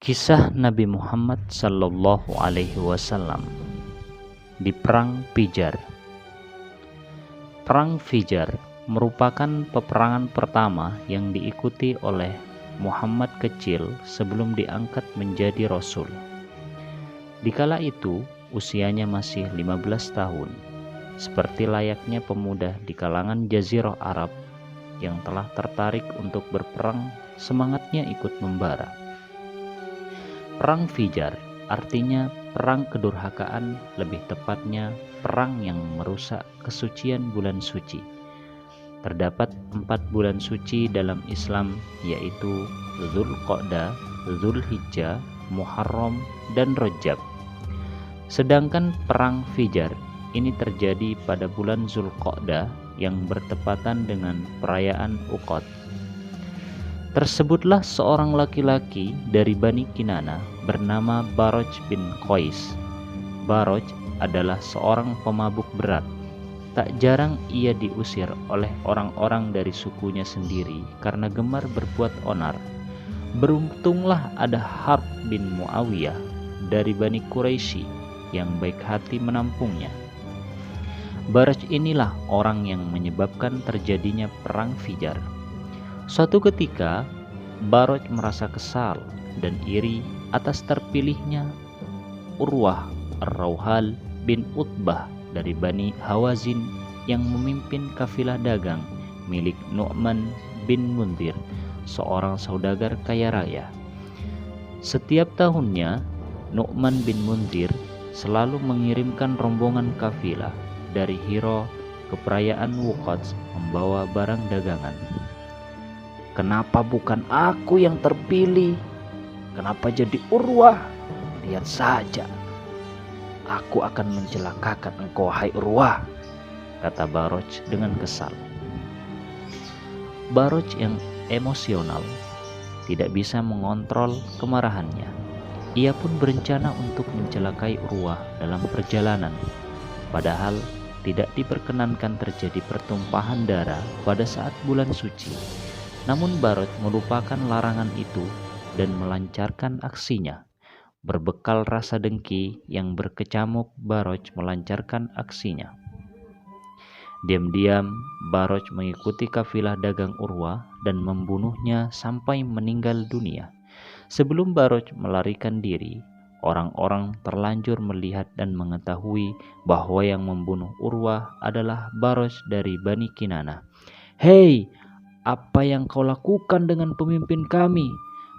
Kisah Nabi Muhammad Sallallahu Alaihi Wasallam di Perang Fijar. Perang Fijar merupakan peperangan pertama yang diikuti oleh Muhammad kecil sebelum diangkat menjadi Rasul. Dikala itu usianya masih 15 tahun, seperti layaknya pemuda di kalangan Jazirah Arab yang telah tertarik untuk berperang, semangatnya ikut membara. Perang Fijar artinya perang kedurhakaan, lebih tepatnya perang yang merusak kesucian bulan suci. Terdapat 4 bulan suci dalam Islam, yaitu Dzulqa'dah, Dzulhijjah, Muharram, dan Rajab. Sedangkan perang Fijar ini terjadi pada bulan Dzulqa'dah yang bertepatan dengan perayaan Uqad. Tersebutlah seorang laki-laki dari Bani Kinana bernama Baroj bin Qais. Baroj adalah seorang pemabuk berat. Tak jarang ia diusir oleh orang-orang dari sukunya sendiri karena gemar berbuat onar. Beruntunglah ada Harb bin Muawiyah dari Bani Quraisy yang baik hati menampungnya. Baroj inilah orang yang menyebabkan terjadinya perang Fijar. Suatu ketika, Baroj merasa kesal dan iri atas terpilihnya Urwah Ar-Rauhal bin Utbah dari Bani Hawazin yang memimpin kafilah dagang milik Nu'man bin Munzir, seorang saudagar kaya raya. Setiap tahunnya, Nu'man bin Munzir selalu mengirimkan rombongan kafilah dari Hiro ke perayaan Wuqad membawa barang dagangan. "Kenapa bukan aku yang terpilih? Kenapa jadi Urwah? Lihat saja, aku akan mencelakakan engkau, hai Urwah," kata Baroj dengan kesal. Baroj yang emosional tidak bisa mengontrol kemarahannya. Ia pun berencana untuk mencelakai Urwah dalam perjalanan, padahal tidak diperkenankan terjadi pertumpahan darah pada saat bulan suci. Namun Baroj melupakan larangan itu dan melancarkan aksinya. Berbekal rasa dengki yang berkecamuk, Baroj melancarkan aksinya. Diam-diam, Baroj mengikuti kafilah dagang Urwah dan membunuhnya sampai meninggal dunia. Sebelum Baroj melarikan diri, orang-orang terlanjur melihat dan mengetahui bahwa yang membunuh Urwah adalah Baroj dari Bani Kinana. "Hei, apa yang kau lakukan dengan pemimpin kami?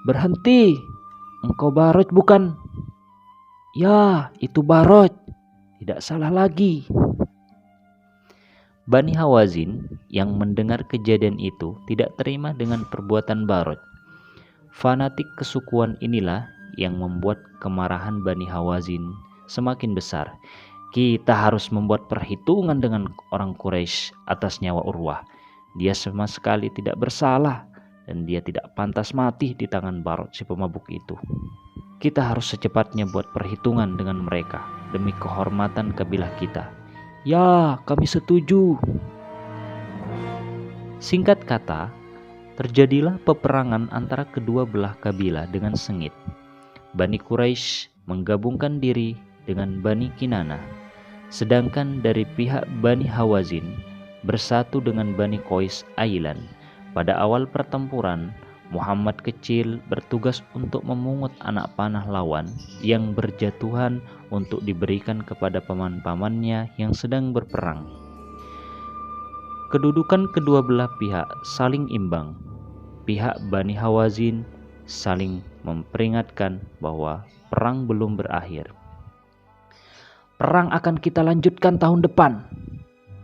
Berhenti! Engkau Baroj bukan?" "Ya, itu Baroj. Tidak salah lagi." Bani Hawazin yang mendengar kejadian itu tidak terima dengan perbuatan Baroj. Fanatik kesukuan inilah yang membuat kemarahan Bani Hawazin semakin besar. "Kita harus membuat perhitungan dengan orang Quraisy atas nyawa Urwah. Dia sama sekali tidak bersalah dan dia tidak pantas mati di tangan Baroj si pemabuk itu. Kita harus secepatnya buat perhitungan dengan mereka demi kehormatan kabilah kita." "Ya, kami setuju." Singkat kata, terjadilah peperangan antara kedua belah kabilah dengan sengit. Bani Quraisy menggabungkan diri dengan Bani Kinana, sedangkan dari pihak Bani Hawazin bersatu dengan Bani Qais Ailan. Pada awal pertempuran, Muhammad kecil bertugas untuk memungut anak panah lawan yang berjatuhan untuk diberikan kepada paman-pamannya yang sedang berperang. Kedudukan kedua belah pihak saling imbang. Pihak Bani Hawazin saling memperingatkan bahwa perang belum berakhir. "Perang akan kita lanjutkan tahun depan,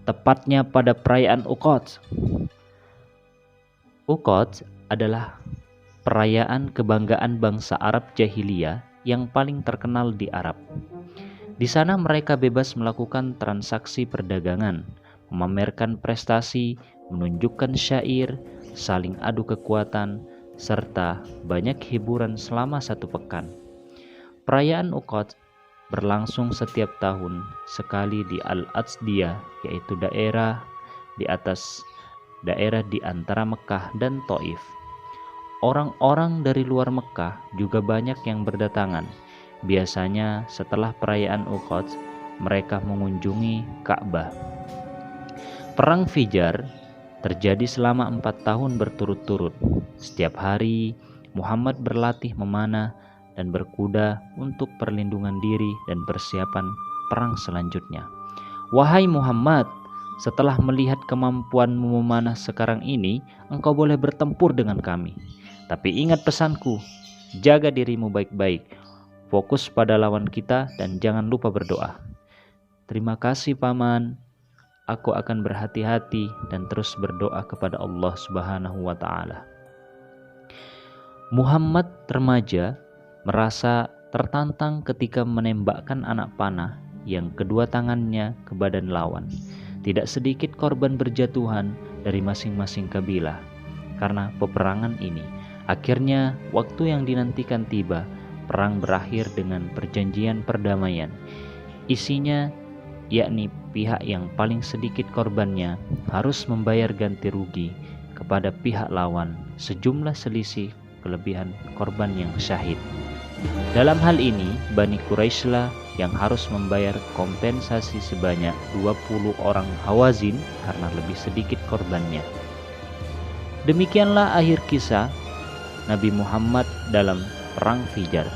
tepatnya pada perayaan Uqad." Uqad adalah perayaan kebanggaan bangsa Arab jahiliyah yang paling terkenal di Arab. Di sana mereka bebas melakukan transaksi perdagangan, memamerkan prestasi, menunjukkan syair, saling adu kekuatan, serta banyak hiburan selama 1 pekan. Perayaan Uqad berlangsung setiap tahun sekali di Al-Atsdiyah, yaitu daerah di antara Mekah dan Thaif. Orang-orang dari luar Mekah juga banyak yang berdatangan. Biasanya setelah perayaan Uqad, mereka mengunjungi Ka'bah. Perang Fijar terjadi selama 4 tahun berturut-turut. Setiap hari, Muhammad berlatih memanah dan berkuda untuk perlindungan diri dan persiapan perang selanjutnya. Wahai Muhammad, setelah melihat kemampuanmu memanah sekarang ini, engkau boleh bertempur dengan kami. Tapi ingat pesanku, jaga dirimu baik-baik, fokus pada lawan kita dan jangan lupa berdoa. Terima kasih Paman. Aku akan berhati-hati dan terus berdoa kepada Allah Subhanahu wa Ta'ala. Muhammad remaja merasa tertantang ketika menembakkan anak panah yang kedua tangannya ke badan lawan. Tidak sedikit korban berjatuhan dari masing-masing kabilah karena peperangan ini. Akhirnya waktu yang dinantikan tiba. Perang berakhir dengan perjanjian perdamaian. Isinya yakni pihak yang paling sedikit korbannya harus membayar ganti rugi kepada pihak lawan sejumlah selisih kelebihan korban yang syahid. Dalam hal ini, Bani Quraisylah yang harus membayar kompensasi sebanyak 20 orang Hawazin karena lebih sedikit korbannya. Demikianlah akhir kisah Nabi Muhammad dalam Perang Fijar.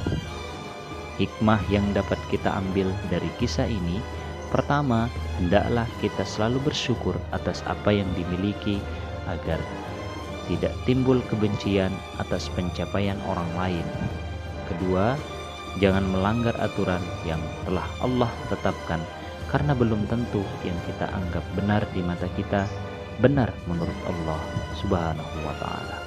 Hikmah yang dapat kita ambil dari kisah ini, pertama, hendaklah kita selalu bersyukur atas apa yang dimiliki agar tidak timbul kebencian atas pencapaian orang lain. Kedua, jangan melanggar aturan yang telah Allah tetapkan karena belum tentu yang kita anggap benar di mata kita benar menurut Allah Subhanahu wa Ta'ala.